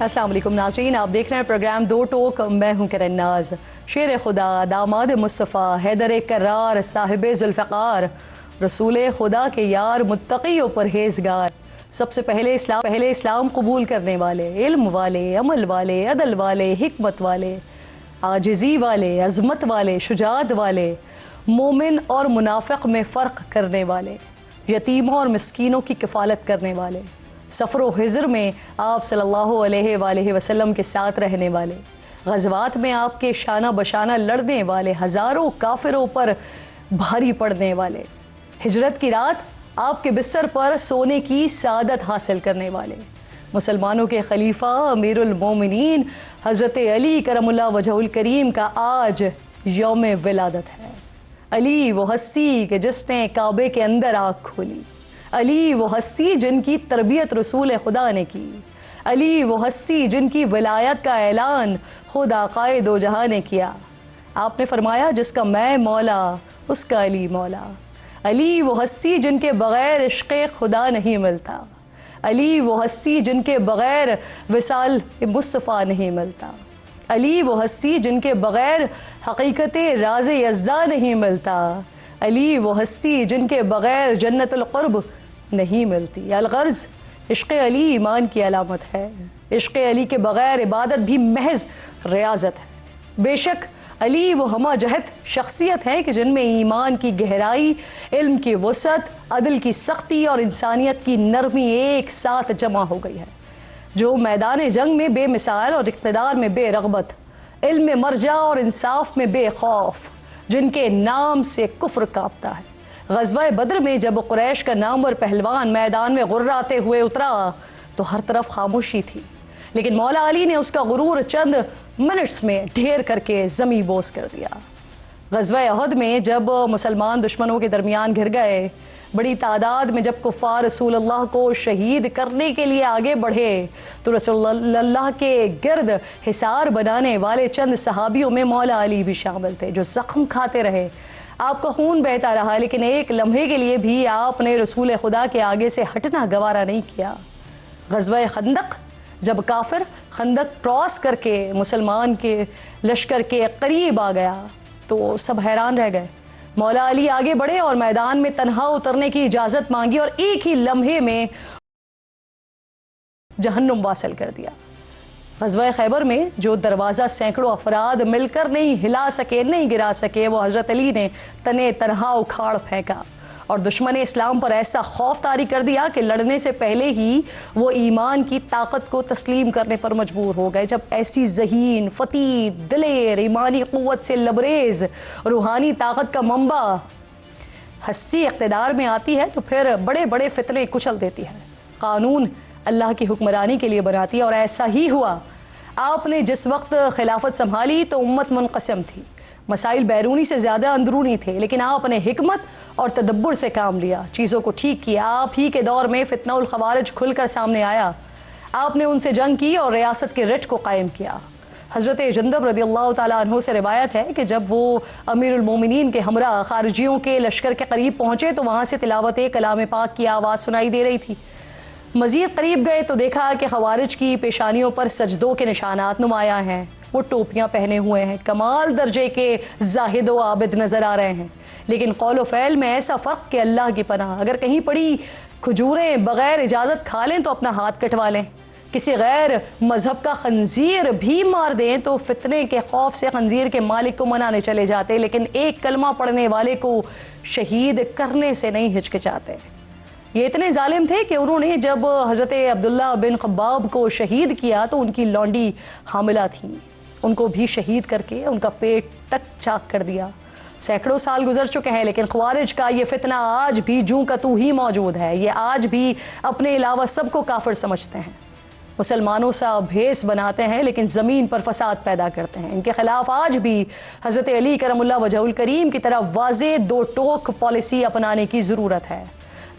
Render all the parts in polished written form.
السلام علیکم ناظرین، آپ دیکھ رہے ہیں پروگرام دو ٹوک۔ میں ہوں کرن ناز۔ شیر خدا، داماد مصطفیٰ، حیدر کرار، صاحب ذوالفقار، رسول خدا کے یار، متقی و پرہیزگار، سب سے پہلے اسلام قبول کرنے والے، علم والے، عمل والے، عدل والے، حکمت والے، عاجزی والے، عظمت والے، شجاعت والے، مومن اور منافق میں فرق کرنے والے، یتیموں اور مسکینوں کی کفالت کرنے والے، سفر و حضر میں آپ صلی اللہ علیہ وآلہ وسلم کے ساتھ رہنے والے، غزوات میں آپ کے شانہ بشانہ لڑنے والے، ہزاروں کافروں پر بھاری پڑنے والے، ہجرت کی رات آپ کے بستر پر سونے کی سعادت حاصل کرنے والے، مسلمانوں کے خلیفہ امیر المومنین حضرت علی کرم اللہ وجہہ الکریم کا آج یوم ولادت ہے۔ علی وہ ہستی کہ جس نے کعبے کے اندر آنکھ کھولی، علی وہ ہستی جن کی تربیت رسول خدا نے کی، علی وہ ہستی جن کی ولایت کا اعلان خود آقائے دو جہاں نے کیا۔ آپ نے فرمایا جس کا میں مولا اس کا علی مولا۔ علی وہ ہستی جن کے بغیر عشق خدا نہیں ملتا، علی وہ ہستی جن کے بغیر وصال مصطفیٰ نہیں ملتا، علی وہ ہستی جن کے بغیر حقیقت راز یزداں نہیں ملتا، علی وہ ہستی جن کے بغیر جنت القرب نہیں ملتی۔ الغرض عشق علی ایمان کی علامت ہے، عشق علی کے بغیر عبادت بھی محض ریاضت ہے۔ بے شک علی وہ ہمہ جہت شخصیت ہیں کہ جن میں ایمان کی گہرائی، علم کی وسعت، عدل کی سختی اور انسانیت کی نرمی ایک ساتھ جمع ہو گئی ہے، جو میدان جنگ میں بے مثال اور اقتدار میں بے رغبت، علم میں مرجع اور انصاف میں بے خوف، جن کے نام سے کفر کانپتا ہے۔ غزوہ بدر میں جب قریش کا نامور پہلوان میدان میں غراتے ہوئے اترا تو ہر طرف خاموشی تھی، لیکن مولا علی نے اس کا غرور چند منٹس میں ڈھیر کر کے زمیں بوس کر دیا۔ غزوہ احد میں جب مسلمان دشمنوں کے درمیان گھر گئے، بڑی تعداد میں جب کفار رسول اللہ کو شہید کرنے کے لیے آگے بڑھے تو رسول اللہ کے گرد حصار بنانے والے چند صحابیوں میں مولا علی بھی شامل تھے، جو زخم کھاتے رہے، آپ کا خون بہتا رہا، لیکن ایک لمحے کے لیے بھی آپ نے رسول خدا کے آگے سے ہٹنا گوارا نہیں کیا۔ غزوہ خندق جب کافر خندق کراس کر کے مسلمان کے لشکر کے قریب آ گیا تو سب حیران رہ گئے۔ مولا علی آگے بڑھے اور میدان میں تنہا اترنے کی اجازت مانگی اور ایک ہی لمحے میں جہنم واصل کر دیا۔ غزوہ خیبر میں جو دروازہ سینکڑوں افراد مل کر نہیں ہلا سکے، نہیں گرا سکے، وہ حضرت علی نے تنے تنہا اکھاڑ پھینکا اور دشمن اسلام پر ایسا خوف طاری کر دیا کہ لڑنے سے پہلے ہی وہ ایمان کی طاقت کو تسلیم کرنے پر مجبور ہو گئے۔ جب ایسی ذہین، فتید، دلیر، ایمانی قوت سے لبریز روحانی طاقت کا منبع ہستی اقتدار میں آتی ہے تو پھر بڑے بڑے فتنے کچل دیتی ہے، قانون اللہ کی حکمرانی کے لیے بناتی ہے، اور ایسا ہی ہوا۔ آپ نے جس وقت خلافت سنبھالی تو امت منقسم تھی، مسائل بیرونی سے زیادہ اندرونی تھے، لیکن آپ نے حکمت اور تدبر سے کام لیا، چیزوں کو ٹھیک کیا۔ آپ ہی کے دور میں فتنہ الخوارج کھل کر سامنے آیا، آپ نے ان سے جنگ کی اور ریاست کے رٹ کو قائم کیا۔ حضرت جندب رضی اللہ تعالیٰ عنہ سے روایت ہے کہ جب وہ امیر المومنین کے ہمراہ خارجیوں کے لشکر کے قریب پہنچے تو وہاں سے تلاوت کلام پاک کی آواز سنائی دے رہی تھی۔ مزید قریب گئے تو دیکھا کہ خوارج کی پیشانیوں پر سجدوں کے نشانات نمایاں ہیں، وہ ٹوپیاں پہنے ہوئے ہیں، کمال درجے کے زاہد و عابد نظر آ رہے ہیں، لیکن قول و فعل میں ایسا فرق کہ اللہ کی پناہ، اگر کہیں پڑی کھجوریں بغیر اجازت کھا لیں تو اپنا ہاتھ کٹوا لیں، کسی غیر مذہب کا خنزیر بھی مار دیں تو فتنے کے خوف سے خنزیر کے مالک کو منانے چلے جاتے، لیکن ایک کلمہ پڑھنے والے کو شہید کرنے سے نہیں ہچکچاتے۔ یہ اتنے ظالم تھے کہ انہوں نے جب حضرت عبداللہ بن خباب کو شہید کیا تو ان کی لونڈی حاملہ تھیں، ان کو بھی شہید کر کے ان کا پیٹ تک چاک کر دیا۔ سینکڑوں سال گزر چکے ہیں لیکن خوارج کا یہ فتنہ آج بھی جوں کا تو ہی موجود ہے، یہ آج بھی اپنے علاوہ سب کو کافر سمجھتے ہیں، مسلمانوں سا بھیس بناتے ہیں لیکن زمین پر فساد پیدا کرتے ہیں۔ ان کے خلاف آج بھی حضرت علی کرم اللہ وجہ الکریم کی طرح واضح دو ٹوک پالیسی اپنانے کی ضرورت ہے۔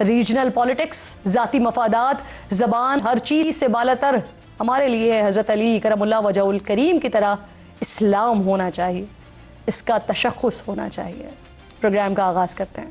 ریجنل پالیٹکس، ذاتی مفادات، زبان، ہر چیز سے بالاتر ہمارے لیے حضرت علی کرم اللہ وجہ الکریم کی طرح اسلام ہونا چاہیے، اس کا تشخص ہونا چاہیے۔ پروگرام کا آغاز کرتے ہیں۔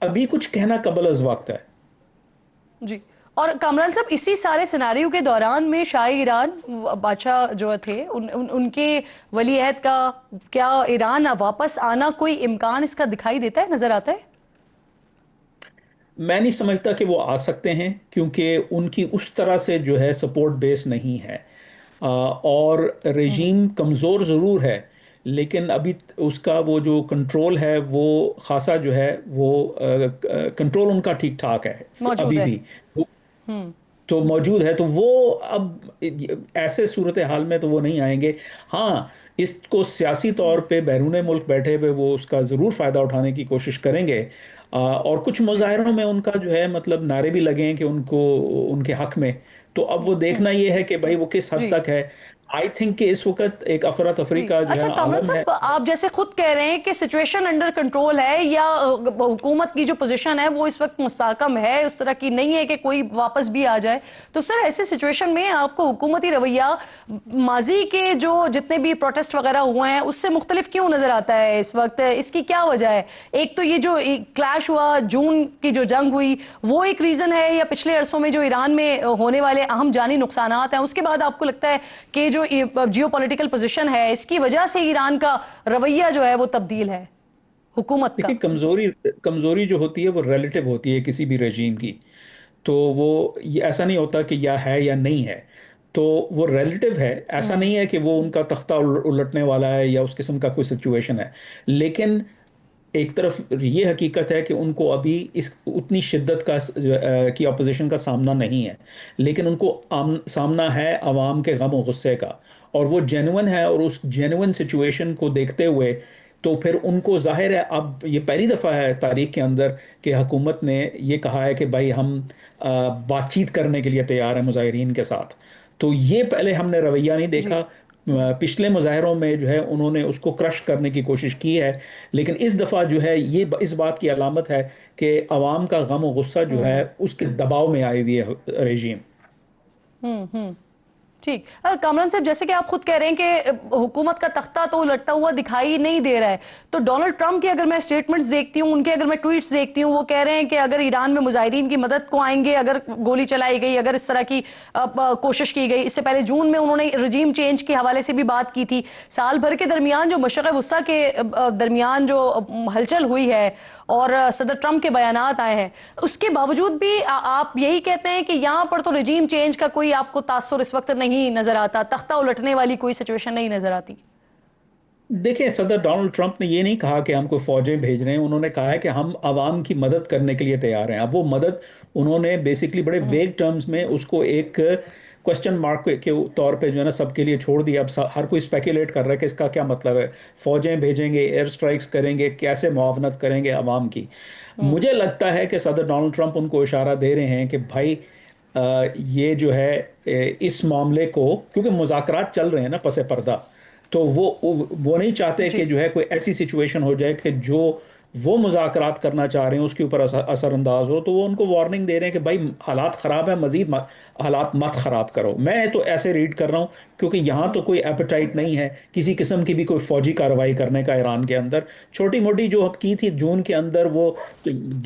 ابھی کچھ کہنا قبل از وقت ہے. جی. اور کامران صاحب اسی سارے سیناریو کے دوران میں شاہ ایران بادشاہ جو تھے ان کے ولی عہد کا کیا ایران واپس آنا کوئی امکان اس کا دکھائی دیتا ہے، نظر آتا ہے؟ میں نہیں سمجھتا کہ وہ آ سکتے ہیں، کیونکہ ان کی اس طرح سے جو ہے سپورٹ بیس نہیں ہے. اور رژیم کمزور ضرور ہے، لیکن ابھی اس کا وہ جو کنٹرول ہے وہ خاصا جو ہے وہ کنٹرول ان کا ٹھیک ٹھاک ہے موجود ابھی ہے. بھی تو موجود ہے. تو وہ اب ایسے صورتحال میں تو وہ نہیں آئیں گے. ہاں، اس کو سیاسی طور پہ بیرون ملک بیٹھے ہوئے وہ اس کا ضرور فائدہ اٹھانے کی کوشش کریں گے. اور کچھ مظاہروں میں ان کا جو ہے مطلب نعرے بھی لگے ہیں کہ ان کو ان کے حق میں. تو اب وہ دیکھنا یہ ہے کہ بھائی وہ کس حد جی تک ہے. آئی تھنک کہ اس وقت ایک افراتفری جی. کا جو اچھا ہے کامران عالم ہے. صاحب، آپ جیسے خود کہہ رہے ہیں کہ سچویشن انڈر کنٹرول ہے، یا حکومت کی جو پوزیشن ہے وہ اس وقت مستحکم ہے، اس طرح کی نہیں ہے کہ کوئی واپس بھی آ جائے، تو سر ایسے سچویشن میں آپ کو حکومتی رویہ ماضی کے جو جتنے بھی پروٹیسٹ وغیرہ ہوئے ہیں اس سے مختلف کیوں نظر آتا ہے اس وقت؟ اس کی کیا وجہ ہے؟ ایک تو یہ جو کلیش ہوا، جون کی جو جنگ ہوئی، وہ ایک ریزن ہے، یا پچھلے عرصوں میں جو ایران میں ہونے والے اہم جانی نقصانات ہیں، اس کے بعد آپ کو لگتا ہے کہ جو جیو پولیٹیکل پوزیشن ہے اس کی وجہ سے ایران کا رویہ جو ہے وہ تبدیل ہے حکومت کا؟ دیکھیں، کمزوری جو ہوتی ہے وہ ریلیٹو ہوتی ہے کسی بھی رجیم کی. تو وہ یہ ایسا نہیں ہوتا کہ یا ہے یا نہیں ہے. تو وہ ریلیٹو ہے. ایسا نہیں ہے کہ وہ ان کا تختہ الٹنے والا ہے یا اس قسم کا کوئی سچویشن ہے. لیکن ایک طرف یہ حقیقت ہے کہ ان کو ابھی اس اتنی شدت کا کی اپوزیشن کا سامنا نہیں ہے، لیکن ان کو سامنا ہے عوام کے غم و غصے کا، اور وہ جینون ہے. اور اس جینون سچویشن کو دیکھتے ہوئے تو پھر ان کو ظاہر ہے، اب یہ پہلی دفعہ ہے تاریخ کے اندر کہ حکومت نے یہ کہا ہے کہ بھائی ہم بات چیت کرنے کے لیے تیار ہیں مظاہرین کے ساتھ. تو یہ پہلے ہم نے رویہ نہیں جی دیکھا. پچھلے مظاہروں میں جو ہے انہوں نے اس کو کرش کرنے کی کوشش کی ہے، لیکن اس دفعہ جو ہے یہ اس بات کی علامت ہے کہ عوام کا غم و غصہ جو ہے اس کے دباؤ میں آئی ہوئی ہے رژیم. ٹھیک. کامران صاحب، جیسے کہ آپ خود کہہ رہے ہیں کہ حکومت کا تختہ تو الٹتا ہوا دکھائی نہیں دے رہا ہے، تو ڈونلڈ ٹرمپ کی اگر میں سٹیٹمنٹس دیکھتی ہوں، ان کے اگر میں ٹویٹس دیکھتی ہوں، وہ کہہ رہے ہیں کہ اگر ایران میں مظاہرین کی مدد کو آئیں گے، اگر گولی چلائی گئی، اگر اس طرح کی کوشش کی گئی. اس سے پہلے جون میں انہوں نے رجیم چینج کے حوالے سے بھی بات کی تھی. سال بھر کے درمیان جو مشرق وسطیٰ کے درمیان جو ہلچل ہوئی ہے اور صدر ٹرمپ کے بیانات آئے ہیں، اس کے باوجود بھی آپ یہی کہتے ہیں کہ یہاں پر تو رجیم چینج کا کوئی آپ کو تاثر اس وقت نہیں نظر آتا، تختہ الٹنے والی کوئی سچویشن نہیں نظر آتی؟ دیکھیں، صدر ڈونلڈ ٹرمپ نے یہ نہیں کہا کہ ہم کوئی فوجیں بھیج رہے ہیں. انہوں نے کہا ہے کہ ہم عوام کی مدد کرنے کے لیے تیار ہیں. اب وہ مدد انہوں نے بیسکلی بڑے ویگ ٹرمز میں اس کو ایک کوشچن مارک کے طور پہ جو ہے نا سب کے لیے چھوڑ دیا. اب ہر کوئی اسپیکولیٹ کر رہا ہے کہ اس کا کیا مطلب ہے. فوجیں بھیجیں گے، ایئر سٹرائکس کریں گے، کیسے معاونت کریں گے عوام کی. مجھے لگتا ہے کہ صدر ڈونلڈ ٹرمپ ان کو اشارہ دے رہے ہیں کہ بھائی یہ جو ہے اس معاملے کو، کیونکہ مذاکرات چل رہے ہیں نا پس پردہ، تو وہ نہیں چاہتے جی کہ جو ہے کوئی ایسی سچویشن ہو جائے کہ جو وہ مذاکرات کرنا چاہ رہے ہیں اس کے اوپر اثر انداز ہو. تو وہ ان کو وارننگ دے رہے ہیں کہ بھائی حالات خراب ہیں، مزید حالات مت خراب کرو. میں تو ایسے ریڈ کر رہا ہوں، کیونکہ یہاں تو کوئی ایپیٹائٹ نہیں ہے کسی قسم کی بھی کوئی فوجی کارروائی کرنے کا ایران کے اندر. چھوٹی موٹی جو کی تھی جون کے اندر، وہ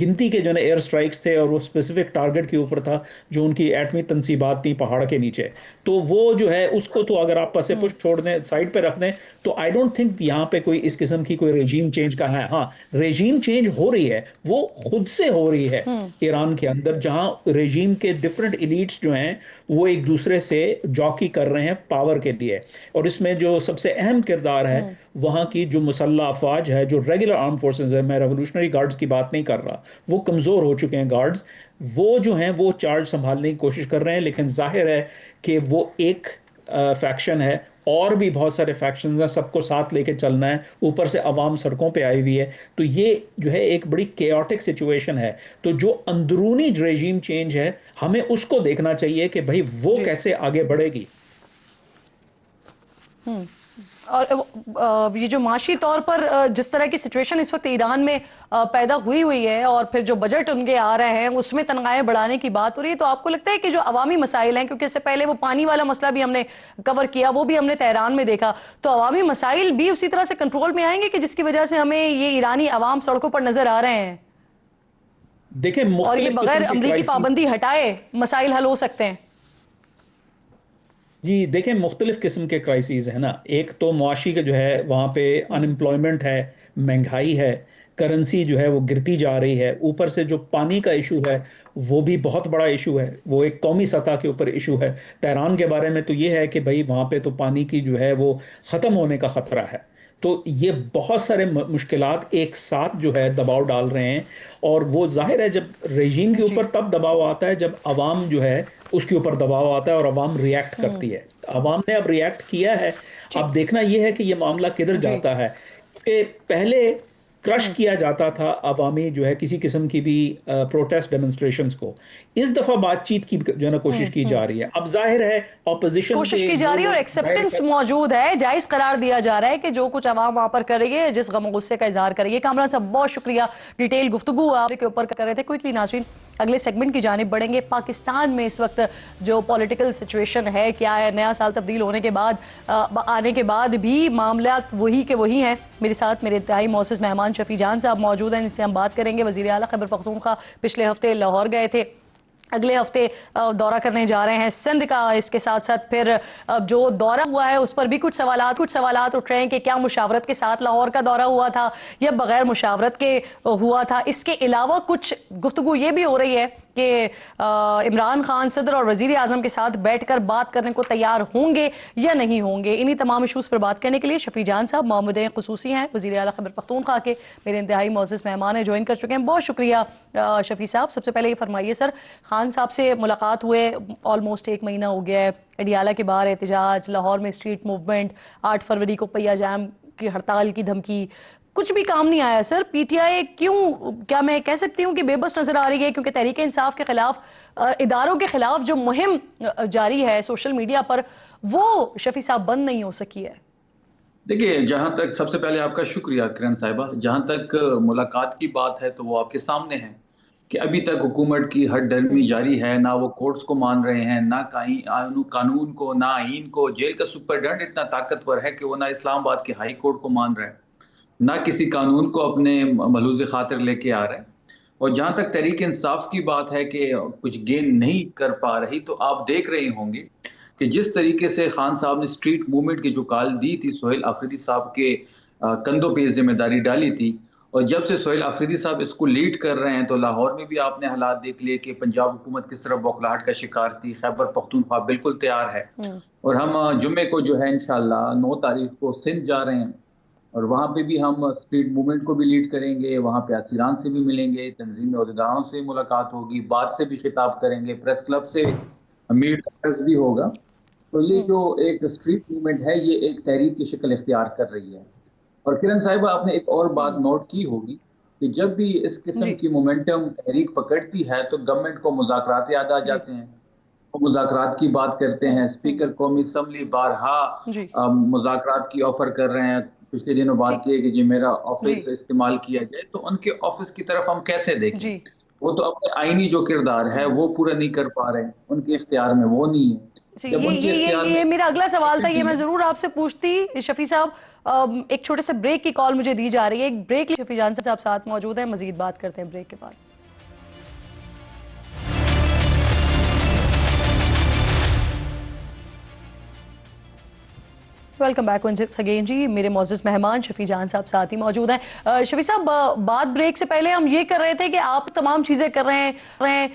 گنتی کے جو ہے ایئر سٹرائکس تھے، اور وہ اسپیسیفک ٹارگٹ کے اوپر تھا جو ان کی ایٹمی تنصیبات تھیں پہاڑ کے نیچے. تو وہ جو ہے اس کو تو اگر آپ پس پش چھوڑ دیں، سائڈ پہ رکھ دیں، تو آئی ڈونٹ تھنک یہاں پہ کوئی اس قسم کی کوئی رجیم چینج کا ہے. ہاں، رجیم چینج ہو رہی ہے، وہ خود سے ہو رہی ہے ایران کے اندر، جہاں رجیم کے ڈفرنٹ ایلیٹس جو ہیں وہ ایک دوسرے سے جاکی کر رہے ہیں پاور کے لیے. اور اس میں جو سب سے اہم کردار ہے وہاں کی جو مسلح افواج ہے، جو ریگولر آرم فورسز ہے، میں ریولوشنری گارڈز کی بات نہیں کر رہا، وہ کمزور ہو چکے ہیں گارڈز. وہ جو ہیں وہ چارج سنبھالنے کی کوشش کر رہے ہیں. لیکن ظاہر ہے کہ وہ ایک فیکشن ہے، اور بھی بہت سارے فیکشنز ہیں، سب کو ساتھ لے کے چلنا ہے. اوپر سے عوام سڑکوں پہ آئی ہوئی ہے. تو یہ جو ہے ایک بڑی کیوٹک سچویشن ہے. تو جو اندرونی رجیم چینج ہے، ہمیں اس کو دیکھنا چاہیے کہ بھائی وہ جی. کیسے آگے بڑھے گی. اور یہ جو معاشی طور پر جس طرح کی سچویشن اس وقت ایران میں پیدا ہوئی ہے، اور پھر جو بجٹ ان کے آ رہے ہیں اس میں تنخواہیں بڑھانے کی بات ہو رہی ہے، تو آپ کو لگتا ہے کہ جو عوامی مسائل ہیں، کیونکہ اس سے پہلے وہ پانی والا مسئلہ بھی ہم نے کور کیا، وہ بھی ہم نے تہران میں دیکھا، تو عوامی مسائل بھی اسی طرح سے کنٹرول میں آئیں گے کہ جس کی وجہ سے ہمیں یہ ایرانی عوام سڑکوں پر نظر آ رہے ہیں؟ دیکھیں اور یہ مختلف بغیر قسم کے امریکی کرائسس، پابندی ہٹائے مسائل حل ہو سکتے ہیں؟ جی دیکھیں مختلف قسم کے کرائسیز ہیں نا. ایک تو معاشی کا جو ہے وہاں پہ ان امپلائمنٹ ہے، مہنگائی ہے، کرنسی جو ہے وہ گرتی جا رہی ہے، اوپر سے جو پانی کا ایشو ہے وہ بھی بہت بڑا ایشو ہے، وہ ایک قومی سطح کے اوپر ایشو ہے. تہران کے بارے میں تو یہ ہے کہ بھائی وہاں پہ تو پانی کی جو ہے وہ ختم ہونے کا خطرہ ہے. تو یہ بہت سارے مشکلات ایک ساتھ جو ہے دباؤ ڈال رہے ہیں. اور وہ ظاہر ہے جب رژیم کے جی اوپر تب دباؤ آتا ہے جب عوام جو ہے اس کے اوپر دباؤ آتا ہے اور عوام ریئیکٹ کرتی ہے. عوام نے اب ریئیکٹ کیا ہے. ٹھیک. اب دیکھنا یہ ہے کہ یہ معاملہ کدھر جی. جاتا ہے. کہ پہلے کرش کیا جاتا تھا عوامی جو ہے کسی قسم کی بھی پروٹیسٹ ڈیمونسٹریشنز کو. اس دفعہ بات چیت کی جو ہے نا کوشش کی جا رہی ہے. اب ظاہر ہے اپوزیشن کوشش کے کی جا وہ رہی ہے اور لوگ ظاہر ایکسیپٹنس موجود ہے، جائز قرار دیا جا رہا ہے کہ جو کچھ عوام وہاں پر کر رہی ہے، جس غم و غصے کا اظہار کر رہی ہے. کامران صاحب بہت شکریہ، ڈیٹیل گفتگو آپ کے اوپر کر رہے تھے. کوئکلی ناظرین اگلے سیگمنٹ کی جانب بڑھیں گے. پاکستان میں اس وقت جو پولیٹیکل سچویشن ہے کیا ہے؟ نیا سال تبدیل ہونے کے بعد آنے کے بعد بھی معاملات وہی کے وہی ہیں. میرے ساتھ میرے انتہائی معزز مہمان شفیع جان صاحب موجود ہیں، جن سے ہم بات کریں گے. وزیر اعلیٰ خیبر پختونخوا پچھلے ہفتے لاہور گئے تھے، اگلے ہفتے دورہ کرنے جا رہے ہیں سندھ کا. اس کے ساتھ ساتھ پھر جو دورہ ہوا ہے اس پر بھی کچھ سوالات اٹھ رہے ہیں کہ کیا مشاورت کے ساتھ لاہور کا دورہ ہوا تھا یا بغیر مشاورت کے ہوا تھا. اس کے علاوہ کچھ گفتگو یہ بھی ہو رہی ہے کہ عمران خان صدر اور وزیر اعظم کے ساتھ بیٹھ کر بات کرنے کو تیار ہوں گے یا نہیں ہوں گے. انہی تمام ایشوز پر بات کرنے کے لیے شفیع جان صاحب معمودین خصوصی ہیں، وزیر اعلیٰ خیبر پختونخوا کے، میرے انتہائی معزز مہمان ہیں، جوائن کر چکے ہیں. بہت شکریہ شفیع صاحب. سب سے پہلے یہ فرمائیے سر، خان صاحب سے ملاقات ہوئے آلموسٹ 1 مہینہ ہو گیا ہے. اڈیالہ کے باہر احتجاج، لاہور میں اسٹریٹ موومنٹ، 8 فروری کو پہیہ جام کی ہڑتال کی دھمکی، کچھ بھی کام نہیں آیا سر. پی ٹی آئی کیوں، کیا میں کہہ سکتی ہوں کہ بے بس نظر آ رہی ہے؟ کیونکہ تحریک انصاف کے خلاف، اداروں کے خلاف جو مہم جاری ہے سوشل میڈیا پر، وہ شفیع صاحب بند نہیں ہو سکی ہے. دیکھیے، جہاں تک سب سے پہلے آپ کا شکریہ کرن صاحبہ، جہاں تک ملاقات کی بات ہے تو وہ آپ کے سامنے ہے کہ ابھی تک حکومت کی ہٹ ڈرمی جاری ہے. نہ وہ کورٹس کو مان رہے ہیں، نہ قانون کو، نہ آئین کو. جیل کا سپرڈنٹ اتنا طاقتور ہے کہ وہ نہ اسلام آباد کے ہائی کورٹ کو مان رہا ہے، نہ کسی قانون کو اپنے ملحوظ خاطر لے کے آ رہا ہے. اور جہاں تک تحریک انصاف کی بات ہے کہ کچھ گین نہیں کر پا رہی، تو آپ دیکھ رہے ہوں گے کہ جس طریقے سے خان صاحب نے اسٹریٹ موومنٹ کی جو کال دی تھی، سہیل آفریدی صاحب کے کندھوں پہ ذمہ داری ڈالی تھی. اور جب سے سہیل آفریدی صاحب اس کو لیڈ کر رہے ہیں تو لاہور میں بھی آپ نے حالات دیکھ لیے کہ پنجاب حکومت کس طرح بوکھلاہٹ کا شکار تھی. خیبر پختونخوا بالکل تیار ہے، اور ہم جمعے کو جو ہے انشاءاللہ 9 تاریخ کو سندھ جا رہے ہیں، اور وہاں پہ بھی ہم اسٹریٹ موومنٹ کو بھی لیڈ کریں گے. وہاں پہ اسیران سے بھی ملیں گے، تنظیم عہدیداروں سے ملاقات ہوگی، بات سے بھی خطاب کریں گے، پریس کلب سے میٹ بھی ہوگا. تو یہ جو ایک اسٹریٹ موومنٹ ہے یہ ایک تحریک کی شکل اختیار کر رہی ہے. اور کرن صاحبہ آپ نے ایک اور بات نوٹ کی ہوگی کہ جب بھی اس قسم جی کی مومنٹم تحریک پکڑتی ہے تو گورنمنٹ کو مذاکرات یاد آ جی جاتے ہیں. وہ مذاکرات کی بات کرتے ہیں. اسپیکر قومی اسمبلی جی بارہا مذاکرات کی آفر کر رہے ہیں. پچھلے دنوں ٹھیک. بات کی ہے کہ جی میرا جی آفس استعمال کیا جائے. تو ان کے آفس کی طرف ہم کیسے دیکھیں؟ جی وہ تو اپنے آئینی جو کردار ہے وہ پورا نہیں کر پا رہے ہیں، ان کے اختیار میں وہ نہیں ہے. جی جب ان کے اختیار میں یہ میرا اگلا سوال تھا، یہ میں ضرور آپ سے پوچھتی. شفیع صاحب ایک چھوٹے سے بریک کی کال مجھے دی جا رہی ہے، ایک بریک. شفیع جان صاحب ساتھ موجود ہیں، مزید بات کرتے ہیں بریک کے بعد. Welcome back once again. جی میرے معزز مہمان شفیع جان صاحب ساتھ ہی موجود ہیں. شفیع صاحب بات بریک سے پہلے ہم یہ کر رہے تھے کہ آپ تمام چیزیں کر رہے ہیں،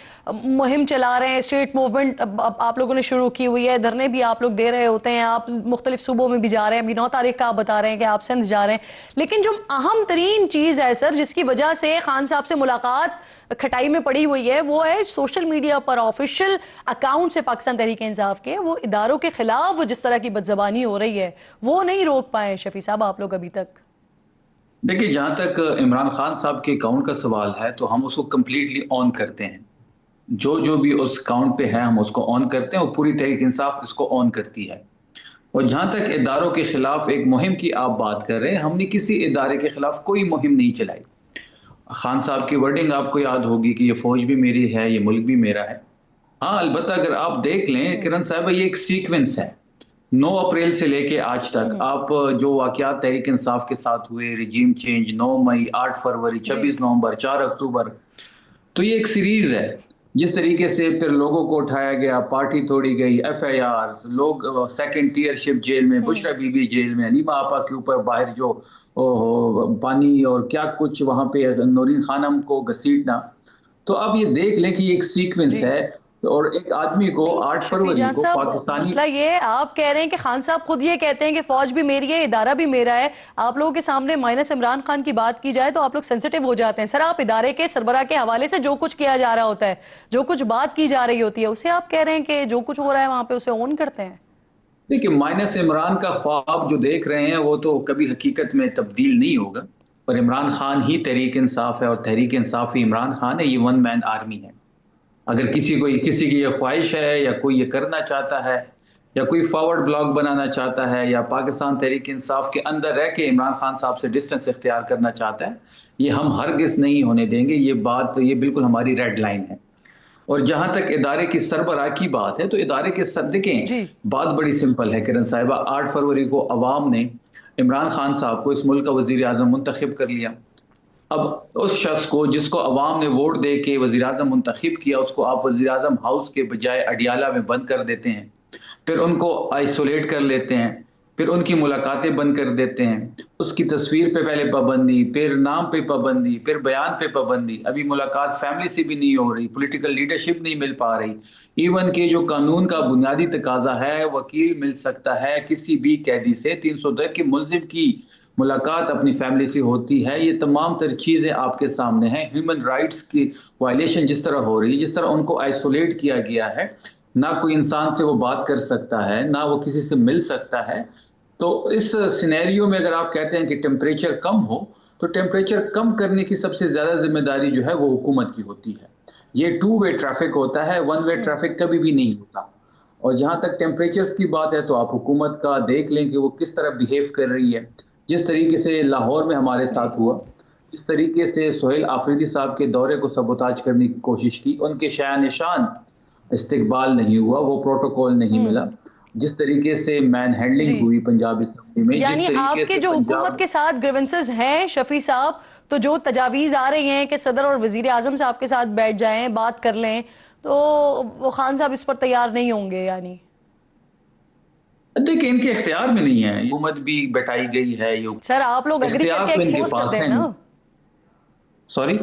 مہم چلا رہے ہیں، اسٹریٹ موومنٹ آپ لوگوں نے شروع کی ہوئی ہے، دھرنے بھی آپ لوگ دے رہے ہوتے ہیں، آپ مختلف صوبوں میں بھی جا رہے ہیں. ابھی 9 تاریخ کا آپ بتا رہے ہیں کہ آپ سندھ جا رہے ہیں. لیکن جو اہم ترین چیز ہے سر جس کی وجہ سے خان صاحب سے ملاقات کھٹائی میں پڑی ہوئی ہے، وہ ہے سوشل میڈیا پر آفیشیل اکاؤنٹ سے پاکستان تحریک انصاف کے وہ اداروں کے خلاف جس طرح کی بدزبانی ہو رہی ہے وہ نہیں روک پائے شفیع صاحب آپ لوگ ابھی تک. دیکھیے، جہاں تک عمران خان صاحب کے اکاؤنٹ کا سوال ہے تو ہم اس کو کمپلیٹلی آن کرتے ہیں. جو بھی اس اکاؤنٹ پہ ہے ہم اس کو آن کرتے ہیں، اور پوری تحریک انصاف اس کو آن کرتی ہے. اور جہاں تک اداروں کے خلاف ایک مہم کی آپ بات کر رہے ہیں، ہم نے کسی ادارے کے خلاف کوئی مہم نہیں چلائی. خان صاحب کی ورڈنگ آپ کو یاد ہوگی کہ یہ فوج بھی میری ہے، یہ ملک بھی میرا ہے. ہاں البتہ اگر آپ دیکھ لیں کرن صاحبہ، یہ ایک سیکوینس ہے. 9 اپریل سے لے کے آج تک آپ جو واقعات تحریک انصاف کے ساتھ ہوئے، رجیم چینج، 9 مئی، 8 فروری، جی 26 نومبر، 4 اکتوبر، تو یہ ایک سیریز ہے. جس طریقے سے پھر لوگوں کو اٹھایا گیا, پارٹی توڑی گئی, ایف آئی آرز, لوگ سیکنڈ ٹیئر شپ جیل میں, بشرا بی بی جیل میں, حلیمہ آپا کے اوپر باہر جو پانی اور کیا کچھ وہاں پہ نورین خانم کو گھسیٹنا. تو اب یہ دیکھ لیں کہ یہ ایک سیکوینس ہے, اور ایک آدمی کو 8 شفیع فروری جان کو صاحب پاکستانی. مسئلہ یہ ہے, آپ کہہ رہے ہیں کہ خان صاحب خود یہ کہتے ہیں کہ فوج بھی میری ہے, ادارہ بھی میرا ہے. آپ لوگوں کے سامنے مائنس عمران خان کی بات کی جائے تو آپ لوگ سینسیٹیو ہو جاتے ہیں. سر آپ ادارے کے سربراہ کے حوالے سے جو کچھ کیا جا رہا ہوتا ہے, جو کچھ بات کی جا رہی ہوتی ہے, اسے آپ کہہ رہے ہیں کہ جو کچھ ہو رہا ہے وہاں پہ اسے اون کرتے ہیں. دیکھیں, مائنس عمران کا خواب جو دیکھ رہے ہیں وہ تو کبھی حقیقت میں تبدیل نہیں ہوگا. اور عمران خان ہی تحریک انصاف ہے, اور تحریک انصاف ہی عمران خان ہے. یہ ون مین آرمی ہے. اگر کسی کی یہ خواہش ہے, یا کوئی یہ کرنا چاہتا ہے, یا کوئی فارورڈ بلاک بنانا چاہتا ہے, یا پاکستان تحریک انصاف کے اندر رہ کے عمران خان صاحب سے ڈسٹنس اختیار کرنا چاہتا ہے, یہ ہم ہرگز نہیں ہونے دیں گے. یہ بالکل ہماری ریڈ لائن ہے. اور جہاں تک ادارے کی سربراہ کی بات ہے, تو ادارے کے دیکھیں, بات بڑی سمپل ہے کرن صاحبہ. 8 فروری کو عوام نے عمران خان صاحب کو اس ملک کا وزیر اعظم منتخب کر لیا. اب اس شخص کو جس کو عوام نے ووٹ دے کے وزیر اعظم منتخب کیا, اس کو آپ وزیر اعظم ہاؤس کے بجائے اڈیالہ میں بند کر دیتے ہیں. پھر ان کو آئسولیٹ کر لیتے ہیں, پھر ان کی ملاقاتیں بند کر دیتے ہیں. اس کی تصویر پہ پہلے پابندی, پھر نام پہ پابندی, پھر بیان پہ پابندی. ابھی ملاقات فیملی سے بھی نہیں ہو رہی, پولیٹیکل لیڈرشپ نہیں مل پا رہی. ایون کہ جو قانون کا بنیادی تقاضا ہے, وکیل مل سکتا ہے کسی بھی قیدی سے, 302 کے ملزم کی ملاقات اپنی فیملی سے ہوتی ہے. یہ تمام تر چیزیں آپ کے سامنے ہیں. ہیومن رائٹس کی وائلیشن جس طرح ہو رہی ہے, جس طرح ان کو آئسولیٹ کیا گیا ہے, نہ کوئی انسان سے وہ بات کر سکتا ہے, نہ وہ کسی سے مل سکتا ہے. تو اس سینیریو میں اگر آپ کہتے ہیں کہ ٹیمپریچر کم ہو, تو ٹیمپریچر کم کرنے کی سب سے زیادہ ذمہ داری جو ہے وہ حکومت کی ہوتی ہے. یہ 2 وے ٹریفک ہوتا ہے, 1 وے ٹریفک کبھی بھی نہیں ہوتا. اور جہاں تک ٹیمپریچرز کی بات ہے, تو آپ حکومت کا دیکھ لیں کہ وہ کس طرح بیہیو کر رہی ہے. جس طریقے سے لاہور میں ہمارے ساتھ ہوا, اس طریقے سے سہیل آفریدی صاحب کے دورے کو سبوتاج کرنے کی کوشش کی, ان کے شایان نشان استقبال نہیں ہوا, وہ پروٹوکول نہیں ملا. جس طریقے سے مین ہینڈلنگ ہوئی پنجاب اسمبلی میں, یعنی جس طریقے آپ کے سے جو حکومت کے ساتھ گریونسز ہیں شفیع صاحب, تو جو تجاویز آ رہی ہیں کہ صدر اور وزیر اعظم صاحب کے ساتھ بیٹھ جائیں, بات کر لیں, تو وہ خان صاحب اس پر تیار نہیں ہوں گے. یعنی دیکھیں, ان کے اختیار میں نہیں ہے, حکومت بھی بٹائی گئی ہے. سر آپ لوگ اگری کر کے ایکسپوز کر دیں نا. سوری,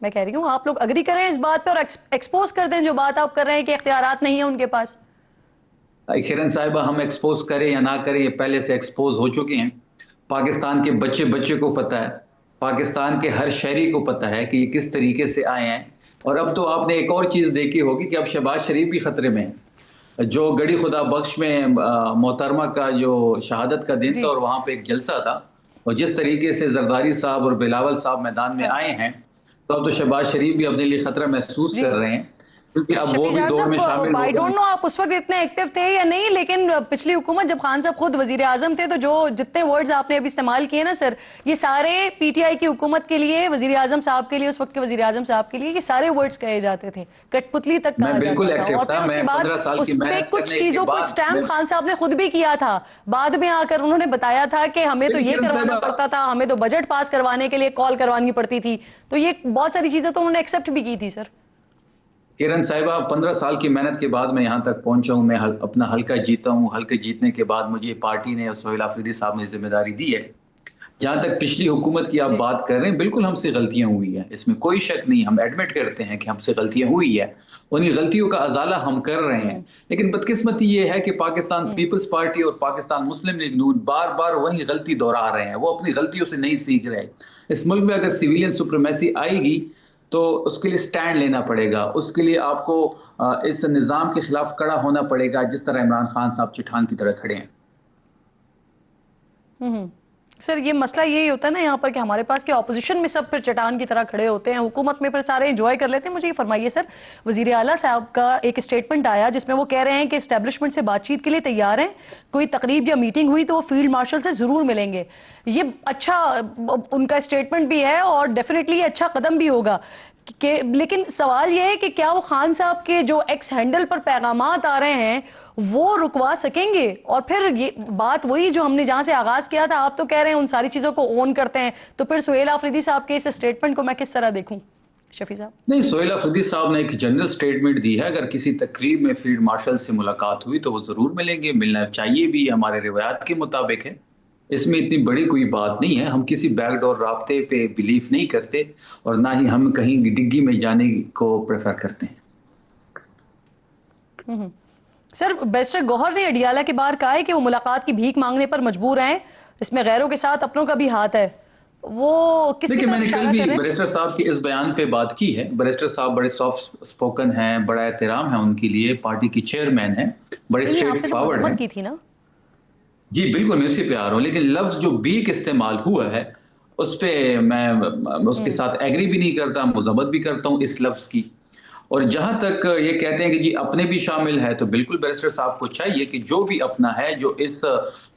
میں کہہ رہی ہوں آپ لوگ اگری کریں اس بات پہ اور ایکسپوز کر دیں جو بات آپ کر رہے ہیں کہ اختیارات نہیں ہیں ان کے پاس. خیرن صاحبہ, ہم ایکسپوز کریں یا نہ کریں, یہ پہلے سے ایکسپوز ہو چکے ہیں. پاکستان کے بچے کو پتہ ہے, پاکستان کے ہر شہری کو پتہ ہے کہ یہ کس طریقے سے آئے ہیں. اور اب تو آپ نے ایک اور چیز دیکھی ہوگی کہ اب شہباز شریف بھی خطرے میں ہیں. جو گڑی خدا بخش میں محترمہ کا جو شہادت کا دن تھا, اور وہاں پہ ایک جلسہ تھا, اور جس طریقے سے زرداری صاحب اور بلاول صاحب میدان میں آئے ہیں, تو اب تو شہباز شریف بھی اپنے لیے خطرہ محسوس کر رہے ہیں, کیونکہ اب وہ بھی دوڑ میں شامل ہو آئی گئے. ڈونٹ نو آپ اس وقت اتنے ایکٹیو تھے یا نہیں, لیکن پچھلی حکومت جب خان صاحب خود وزیر اعظم تھے, تو جو جتنے ورڈز آپ نے ابھی استعمال کیے نا سر, یہ سارے پی ٹی آئی کی حکومت کے لیے, وزیر اعظم صاحب کے لیے, اس وقت کے وزیر اعظم صاحب کے لیے, یہ سارے ورڈز کہے جاتے تھے, کٹ پتلی تک کہا جاتا تھا. اور پھر اس کے بعد اس پہ کچھ چیزوں کو اسٹیمپ خان صاحب نے خود بھی کیا تھا. بعد میں آ کر انہوں نے بتایا تھا کہ ہمیں تو یہ کروانا پڑتا تھا, ہمیں تو بجٹ پاس کروانے کے لیے کال کروانی پڑتی تھی. تو یہ بہت ساری چیزیں تو انہوں نے ایکسیپٹ بھی کی تھی. سر کرن صاحبہ, 15 سال کی محنت کے بعد میں یہاں تک پہنچا ہوں. میں اپنا حلقہ جیتا ہوں. حلقہ جیتنے کے بعد مجھے پارٹی نے اور سہیل آفریدی صاحب نے ذمہ داری دی ہے. جہاں تک پچھلی حکومت کی آپ بات کر رہے ہیں, بالکل ہم سے غلطیاں ہوئی ہیں, اس میں کوئی شک نہیں. ہم ایڈمٹ کرتے ہیں کہ ہم سے غلطیاں ہوئی ہیں, انہی غلطیوں کا ازالہ ہم کر رہے ہیں. لیکن بدقسمتی یہ ہے کہ پاکستان پیپلز پارٹی اور پاکستان مسلم لیگ نون بار بار وہی غلطی دہرا رہے ہیں. وہ اپنی غلطیوں سے نہیں سیکھ رہے. اس ملک میں اگر سیویلین سپریمیسی آئے گی, تو اس کے لیے سٹینڈ لینا پڑے گا. اس کے لیے آپ کو اس نظام کے خلاف کڑا ہونا پڑے گا, جس طرح عمران خان صاحب چٹان کی طرح کھڑے ہیں. سر یہ مسئلہ یہی ہوتا ہے نا یہاں پر کہ ہمارے پاس کہ اپوزیشن میں سب پھر چٹان کی طرح کھڑے ہوتے ہیں, حکومت میں پھر سارے انجوائے کر لیتے ہیں. مجھے یہ فرمائیے سر, وزیر اعلیٰ صاحب کا ایک اسٹیٹمنٹ آیا جس میں وہ کہہ رہے ہیں کہ اسٹیبلشمنٹ سے بات چیت کے لیے تیار ہیں, کوئی تقریب یا میٹنگ ہوئی تو وہ فیلڈ مارشل سے ضرور ملیں گے. یہ اچھا ان کا اسٹیٹمنٹ بھی ہے اور ڈیفینیٹلی اچھا قدم بھی ہوگا. لیکن سوال یہ ہے کہ کیا وہ خان صاحب کے جو ایکس ہینڈل پر پیغامات آ رہے ہیں وہ رکوا سکیں گے؟ اور پھر یہ بات وہی جو ہم نے جہاں سے آغاز کیا تھا، آپ تو کہہ رہے ہیں ان ساری چیزوں کو اون کرتے ہیں، تو پھر سہیل آفریدی صاحب کے اس اسٹیٹمنٹ کو میں کس طرح دیکھوں شفیع صاحب؟ نہیں، سہیل آفریدی صاحب نے ایک جنرل سٹیٹمنٹ دی ہے، اگر کسی تقریب میں فیلڈ مارشل سے ملاقات ہوئی تو وہ ضرور ملیں گے، ملنا چاہیے بھی، ہمارے روایات کے مطابق ہے، اس میں اتنی بڑی کوئی بات نہیں ہے، ہم کسی بیک ڈور رابطے پہ بلیف نہیں کرتے اور نہ ہی ہم کہیں ڈگی میں جانے کو پریفر کرتے ہیں۔ سر، بیرسٹر گوہر نے اڈیالہ کے باہر کہا ہے کہ وہ ملاقات کی بھیک مانگنے پر مجبور ہیں، اس میں غیروں کے ساتھ اپنوں کا بھی ہاتھ ہے، وہ کس کی دیکھیں، میں طرف نے کل اشارہ بھی کر رہے ہیں؟ بیرسٹر صاحب کے اس بیان پہ بات کی ہے، بیرسٹر صاحب بڑے سافٹ سپوکن ہیں، بڑا احترام ہے ان کے لیے، پارٹی کی چیئرمین ہیں، بڑے نہیں، آپ اسٹریٹ نے تو فارورڈ ہیں۔ مذمت کی تھی نا؟ جی بالکل، میں اسی پہ آ رہا ہوں، لیکن لفظ جو بیک استعمال ہوا ہے اس پہ میں اس کے ساتھ ایگری بھی نہیں کرتا، مذمت بھی کرتا ہوں اس لفظ کی۔ اور جہاں تک یہ کہتے ہیں کہ جی اپنے بھی شامل ہے، تو بالکل بیرسٹر صاحب کو چاہیے کہ جو بھی اپنا ہے، جو اس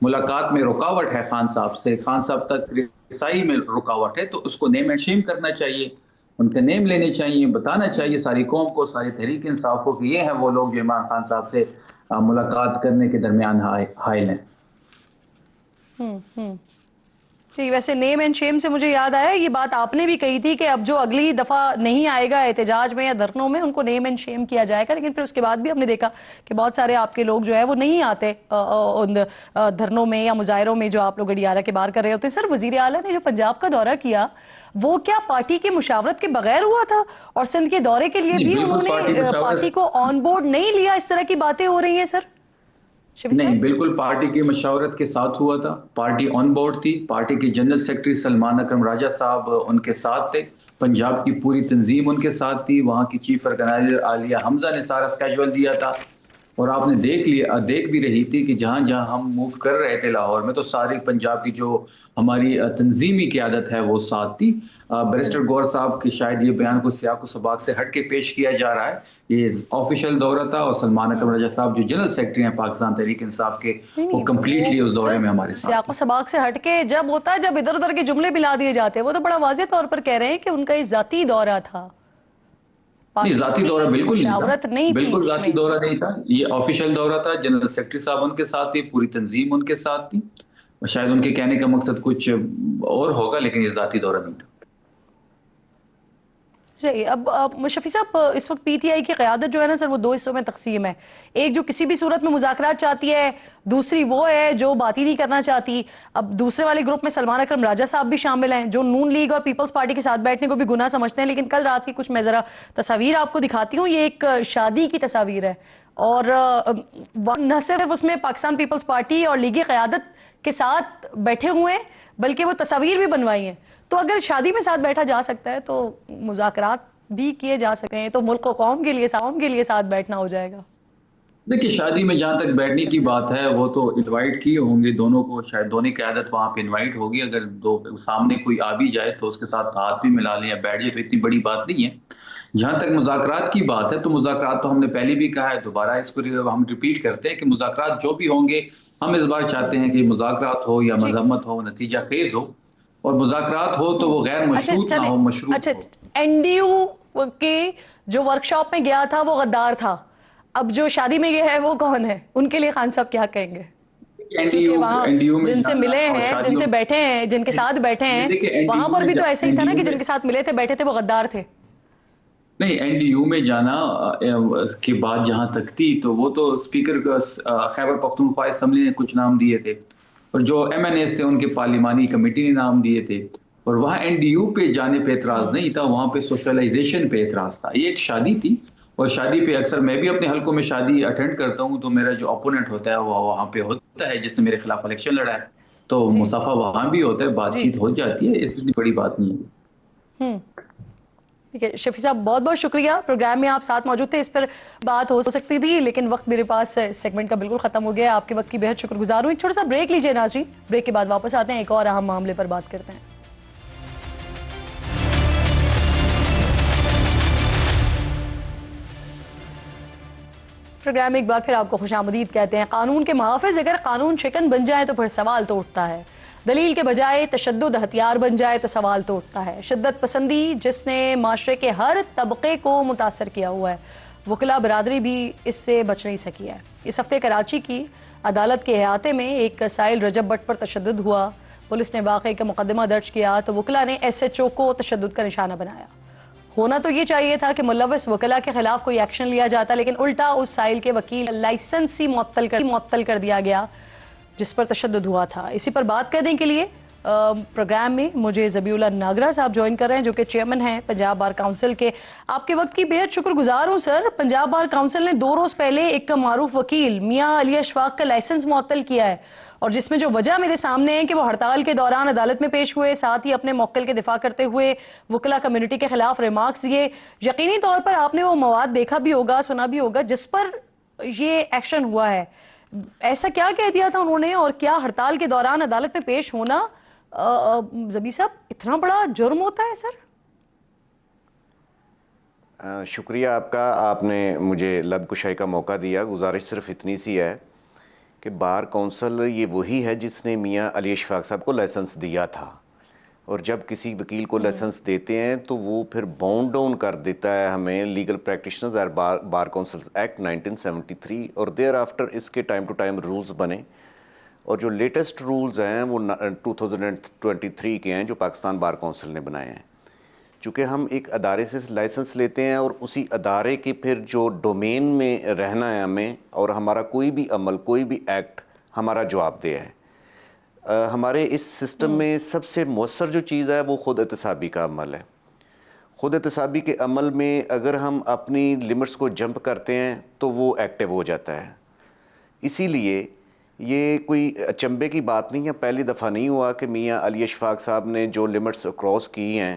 ملاقات میں رکاوٹ ہے خان صاحب سے، خان صاحب تک رسائی میں رکاوٹ ہے، تو اس کو نیم اینڈ شیم کرنا چاہیے، ان کے نیم لینے چاہیے، بتانا چاہیے ساری قوم کو، ساری تحریک انصاف کو کہ یہ ہیں وہ لوگ جو عمران خان صاحب سے ملاقات کرنے کے درمیان حائل ہیں۔ جی، ویسے نیم اینڈ شیم سے مجھے یاد آیا، یہ بات آپ نے بھی کہی تھی کہ اب جو اگلی دفعہ نہیں آئے گا احتجاج میں یا دھرنوں میں، ان کو نیم اینڈ شیم کیا جائے گا، لیکن پھر اس کے بعد بھی ہم نے دیکھا کہ بہت سارے آپ کے لوگ جو ہے وہ نہیں آتے ان دھرنوں میں یا مظاہروں میں جو آپ لوگ اڈیالہ کے باہر کر رہے ہوتے ہیں۔ سر، وزیر اعلیٰ نے جو پنجاب کا دورہ کیا وہ کیا پارٹی کی مشاورت کے بغیر ہوا تھا؟ اور سندھ کے دورے کے لیے بھی انہوں نے پارٹی کو آن بورڈ نہیں لیا؟ اس طرح کی باتیں ہو رہی ہیں سر شفیع صاحب؟ نہیں، بالکل پارٹی کی مشاورت کے ساتھ ہوا تھا، پارٹی آن بورڈ تھی، پارٹی کے جنرل سیکرٹری سلمان اکرم راجہ صاحب ان کے ساتھ تھے، پنجاب کی پوری تنظیم ان کے ساتھ تھی، وہاں کی چیف آرگنائزر عالیہ حمزہ نے سارا اسکیجول دیا تھا، اور آپ نے دیکھ بھی رہی تھی کہ جہاں جہاں ہم موو کر رہے تھے لاہور میں، تو ساری پنجاب کی جو ہماری تنظیمی قیادت ہے وہ ساتھ تھی۔ بیرسٹر گوہر صاحب کی شاید یہ بیان کو سیاق و سباق سے ہٹ کے پیش کیا جا رہا ہے، یہ آفیشیل دورہ تھا، اور سلمان اکرم راجہ صاحب جو جنرل سیکرٹری ہیں پاکستان تحریک انصاف کے، وہ کمپلیٹلی اس دورے میں ہمارے ساتھ سیاق و سباق سے ہٹ کے جب ہوتا ہے، جب ادھر ادھر کے جملے ملا دیے جاتے ہیں، وہ تو بڑا واضح طور پر کہہ رہے ہیں کہ ان کا یہ ذاتی دورہ تھا، نہیں، ذاتی دورہ بالکل مشاورت نہیں تھی، بالکل ذاتی دورہ نہیں تھا، یہ آفیشیل دورہ تھا، جنرل سیکرٹری صاحب ان کے ساتھ تھی، پوری تنظیم ان کے ساتھ تھی، شاید ان کے کہنے کا مقصد کچھ اور ہوگا، لیکن یہ ذاتی دورہ نہیں تھا۔ صحیح۔ اب شفیع صاحب، اس وقت پی ٹی آئی کی قیادت جو ہے نا سر، وہ دو حصوں میں تقسیم ہے، ایک جو کسی بھی صورت میں مذاکرات چاہتی ہے، دوسری وہ ہے جو بات ہی نہیں کرنا چاہتی۔ اب دوسرے والے گروپ میں سلمان اکرم راجہ صاحب بھی شامل ہیں، جو نون لیگ اور پیپلز پارٹی کے ساتھ بیٹھنے کو بھی گناہ سمجھتے ہیں، لیکن کل رات کی کچھ میں ذرا تصاویر آپ کو دکھاتی ہوں، یہ ایک شادی کی تصاویر ہے، اور نہ صرف اس میں پاکستان پیپلز پارٹی اور لیگی قیادت کے ساتھ بیٹھے ہوئے ہیں، بلکہ وہ تصاویر بھی بنوائی ہیں، تو اگر شادی میں ساتھ بیٹھا جا سکتا ہے تو مذاکرات بھی کیے جا سکتے ہیں، تو ملک و قوم کے لیے ساتھ بیٹھنا ہو جائے گا۔ دیکھیے، شادی میں جہاں تک بیٹھنے کی بات ہے، وہ تو انوائٹ کیے ہوں گے دونوں کو، شاید دونوں قیادت وہاں پہ انوائٹ ہوگی، اگر دو سامنے کوئی آ بھی جائے تو اس کے ساتھ ہاتھ بھی ملا لیں یا بیٹھ جائے تو اتنی بڑی بات نہیں ہے۔ جہاں تک مذاکرات کی بات ہے، تو مذاکرات تو ہم نے پہلے بھی کہا ہے، دوبارہ اس کو ہم ریپیٹ کرتے ہیں کہ مذاکرات جو بھی ہوں گے، ہم اس بار چاہتے ہیں کہ مذاکرات ہو یا مذمت ہو، نتیجہ خیز ہو، اور مذاکرات ہو تو وہ غیر مشروط نہ ہو، مشروط ہو۔ این ڈی یو کے جو ورکشاپ میں گیا تھا وہ غدار تھا، اب جو شادی میں گیا ہے وہ کون ہے؟ ان کے لیے خان صاحب کیا کہیں گے؟ کیونکہ وہاں جن سے ملے ہیں، جن سے بیٹھے ہیں، جن کے ساتھ بیٹھے ہیں، وہاں پر بھی تو ایسا ہی تھا نا کہ جن کے ساتھ ملے تھے، بیٹھے تھے، وہ غدار تھے۔ نہیں، این ڈی یو میں جانا کے بعد جہاں تک تھی، تو وہ تو اسپیکر خیبر پختونخوا اسمبلی نے کچھ نام دیے تھے، اور جو ایم این ایس تھے ان کے پارلیمانی کمیٹی نے نام دیے تھے، اور وہاں این ڈی یو پہ جانے پہ اعتراض نہیں تھا، وہاں پہ سوشلائزیشن پہ اعتراض تھا۔ یہ ایک شادی تھی، اور شادی پہ اکثر میں بھی اپنے حلقوں میں شادی اٹینڈ کرتا ہوں، تو میرا جو اپوننٹ ہوتا ہے وہ وہاں پہ ہوتا ہے، جس نے میرے خلاف الیکشن لڑا ہے، تو مصافحہ وہاں بھی ہوتا ہے، بات چیت ہو جاتی ہے، اس میں بڑی بات نہیں ہے۔ ٹھیک ہے شفیع صاحب، بہت بہت شکریہ، پروگرام میں آپ ساتھ موجود تھے، اس پر بات ہو سکتی تھی لیکن وقت میرے پاس سیگمنٹ کا بالکل ختم ہو گیا، آپ کے وقت کی بہت شکر گزار ہوں۔ ایک چھوٹا سا بریک لیجئے ناظرین، بریک کے بعد واپس آتے ہیں، ایک اور اہم معاملے پر بات کرتے ہیں۔ پروگرام میں ایک بار پھر آپ کو خوش آمدید کہتے ہیں۔ قانون کے محافظ اگر قانون شکن بن جائیں تو پھر سوال تو اٹھتا ہے۔ دلیل کے بجائے تشدد ہتھیار بن جائے تو سوال تو اٹھتا ہے. شدت پسندی جس نے معاشرے کے ہر طبقے کو متاثر کیا ہوا ہے, وکلا برادری بھی اس سے بچ نہیں سکی ہے. اس ہفتے کراچی کی عدالت کے احاطے میں ایک سائل رجب بٹ پر تشدد ہوا. پولیس نے واقعے کا مقدمہ درج کیا تو وکلا نے ایس ایچ او کو تشدد کا نشانہ بنایا. ہونا تو یہ چاہیے تھا کہ ملوث وکلا کے خلاف کوئی ایکشن لیا جاتا, لیکن الٹا اس سائل کے وکیل لائسنس ہی معطل کر دیا گیا جس پر تشدد ہوا تھا. اسی پر بات کرنے کے لیے پروگرام میں مجھے ذبیح اللہ ناگرہ صاحب جوائن کر رہے ہیں, جو کہ چیئرمین ہیں پنجاب بار کاؤنسل کے. آپ کے وقت کی بہت شکر گزار ہوں سر. پنجاب بار کاؤنسل نے 2 روز پہلے ایک معروف وکیل میاں علی اشفاق کا لائسنس معطل کیا ہے, اور جس میں جو وجہ میرے سامنے ہے کہ وہ ہڑتال کے دوران عدالت میں پیش ہوئے, ساتھ ہی اپنے موکل کے دفاع کرتے ہوئے وکلا کمیونٹی کے خلاف ریمارکس دیے. یقینی طور پر آپ نے وہ مواد دیکھا بھی ہوگا, سنا بھی ہوگا جس پر یہ ایکشن ہوا ہے. ایسا کیا کہہ دیا تھا انہوں نے, اور کیا ہڑتال کے دوران عدالت میں پیش ہونا ذبیح صاحب اتنا بڑا جرم ہوتا ہے سر؟ شکریہ آپ کا, آپ نے مجھے لب کشائی کا موقع دیا. گزارش صرف اتنی سی ہے کہ بار کونسل یہ وہی ہے جس نے میاں علی اشفاق صاحب کو لائسنس دیا تھا, اور جب کسی وکیل کو لائسنس دیتے ہیں تو وہ پھر باؤنڈ ڈاؤن کر دیتا ہے ہمیں لیگل پریکٹیشنرز اور بار کونسلز ایکٹ 1973, اور دیر آفٹر اس کے ٹائم ٹو ٹائم رولز بنے, اور جو لیٹسٹ رولز ہیں وہ 2023 کے ہیں جو پاکستان بار کونسل نے بنائے ہیں. چونکہ ہم ایک ادارے سے لائسنس لیتے ہیں اور اسی ادارے کے پھر جو ڈومین میں رہنا ہے ہمیں, اور ہمارا کوئی بھی عمل کوئی بھی ایکٹ ہمارا جواب دہ ہے. ہمارے اس سسٹم میں سب سے مؤثر جو چیز ہے وہ خود احتسابی کا عمل ہے. خود احتسابی کے عمل میں اگر ہم اپنی لمٹس کو جمپ کرتے ہیں تو وہ ایکٹیو ہو جاتا ہے. اسی لیے یہ کوئی اچنبے کی بات نہیں ہے, پہلی دفعہ نہیں ہوا کہ میاں علی اشفاق صاحب نے جو لمٹس کراس کی ہیں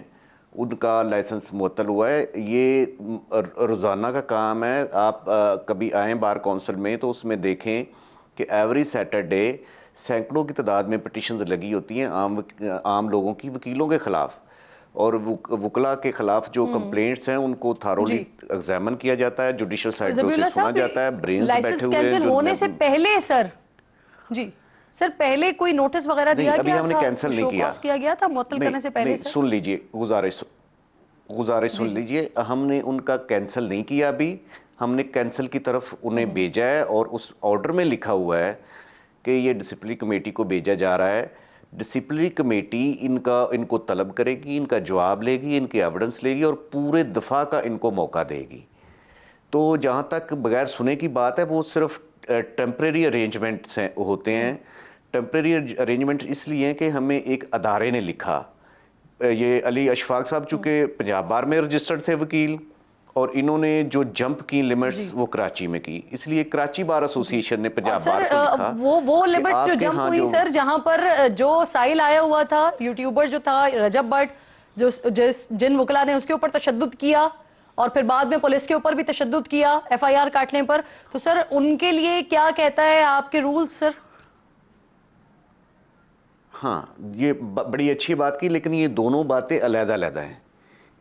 ان کا لائسنس معطل ہوا ہے. یہ روزانہ کا کام ہے. آپ کبھی آئیں بار کونسل میں تو اس میں دیکھیں کہ ایوری سیٹرڈے سینکڑوں کی تعداد میں پٹیشنز لگی ہوتی ہیں عام لوگوں کی وکیلوں کے خلاف, اور وکلا کے خلاف جو کمپلینٹس ہیں ان کو تھارولی ایگزامن کیا جاتا ہے, جوڈیشل سائڈ پہ اسے سنا جاتا ہے. برینز بیٹھے ہوئے ہیں لائسنس ہونے سے پہلے سر, جی سر, پہلے کوئی نوٹس وغیرہ دیا ابھی گیا ہم نے تھا, کینسل نہیں کیا, کیا گیا تھا معطل کرنے سے پہلے سر؟ سن لیجئے, گزارش سن لیجئے, ہم نے ان کا کینسل نہیں کیا. ابھی ہم نے کینسل کی طرف انہیں بھیجا ہے, اور اس آرڈر میں لکھا ہوا ہے کہ یہ ڈسپلنری کمیٹی کو بھیجا جا رہا ہے. ڈسپلنری کمیٹی ان کو طلب کرے گی, ان کا جواب لے گی, ان کی ایویڈنس لے گی, اور پورے دفاع کا ان کو موقع دے گی. تو جہاں تک بغیر سنے کی بات ہے وہ صرف ٹیمپریری ارینجمنٹس ہوتے ہیں. ٹیمپریری ارینجمنٹ اس لیے ہیں کہ ہمیں ایک ادارے نے لکھا. یہ علی اشفاق صاحب چونکہ پنجاب بار میں رجسٹرڈ تھے وکیل, اور انہوں نے جو جمپ کی لمٹس وہ کراچی میں کی, اس لیے کراچی بار ایسوسی ایشن نے پنجاب بار کو لکھا. وہ لمٹس جو جمپ ہوئی سر, جہاں پر جو سائل آیا ہوا تھا یوٹیوبر جو تھا رجب بٹ, جن وکلا نے اس کے اوپر تشدد کیا, اور پھر بعد میں پولیس کے اوپر بھی تشدد کیا ایف آئی آر کاٹنے پر, تو سر ان کے لیے کیا کہتا ہے آپ کے رولز سر؟ ہاں, یہ بڑی اچھی بات کی, لیکن یہ دونوں باتیں علیحدہ علیحدہ ہیں.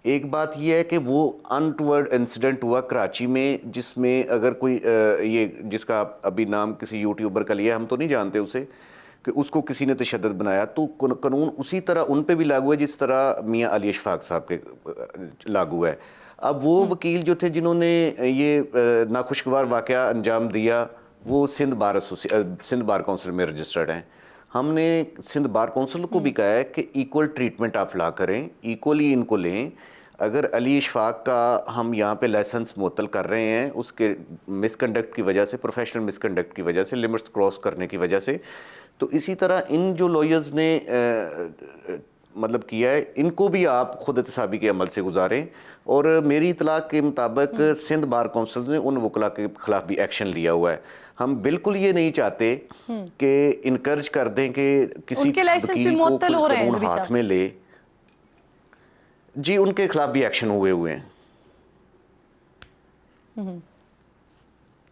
ایک بات یہ ہے کہ وہ انٹورڈ انسیڈنٹ ہوا کراچی میں, جس میں اگر کوئی یہ جس کا ابھی نام کسی یوٹیوبر کا لیا, ہم تو نہیں جانتے اسے, کہ اس کو کسی نے تشدد بنایا, تو قانون اسی طرح ان پہ بھی لاگو ہے جس طرح میاں علی اشفاق صاحب کے لاگو ہے. اب وہ وکیل جو تھے جنہوں نے یہ ناخوشگوار واقعہ انجام دیا وہ سندھ بار کونسل میں رجسٹرڈ ہیں. ہم نے سندھ بار کونسل کو بھی کہا ہے کہ ایکول ٹریٹمنٹ آپ لا کریں, ایکولی ان کو لیں. اگر علی اشفاق کا ہم یہاں پہ لائسنس معطل کر رہے ہیں اس کے مس کنڈکٹ کی وجہ سے, پروفیشنل مس کنڈکٹ کی وجہ سے, لمٹس کراس کرنے کی وجہ سے, تو اسی طرح ان جو لائرز نے مطلب کیا ہے ان کو بھی آپ خود احتسابی کے عمل سے گزاریں. اور میری اطلاع کے مطابق سندھ بار کونسل نے ان وکلا کے خلاف بھی ایکشن لیا ہوا ہے. ہم بالکل یہ نہیں چاہتے کہ انکرج کر دیں کہ کسی وکیل کو قانون ہاتھ میں لے. جی, ان کے خلاف بھی ایکشن ہوئے ہیں.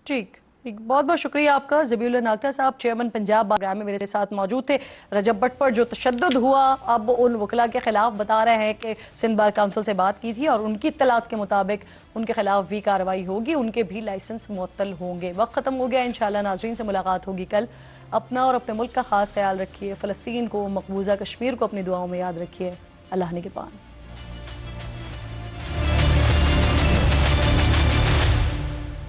ٹھیک. بہت بہت شکریہ آپ کا ذبیح اللہ ناگٹا صاحب، چیئرمین پنجاب پروگرام میں میرے ساتھ موجود تھے۔ رجب بٹ پر جو تشدد ہوا، اب ان وکلاء کے خلاف بتا رہے ہیں کہ سندھ بار کونسل سے بات کی تھی اور ان کی اطلاعات کے مطابق ان کے خلاف بھی کارروائی ہوگی، ان کے بھی لائسنس معطل ہوں گے۔ وقت ختم ہو گیا، انشاءاللہ ناظرین سے ملاقات ہوگی کل۔ اپنا اور اپنے ملک کا خاص خیال رکھیے، فلسطین کو، مقبوضہ کشمیر کو اپنی دعاؤں میں یاد رکھیے۔ اللہ نگہبان۔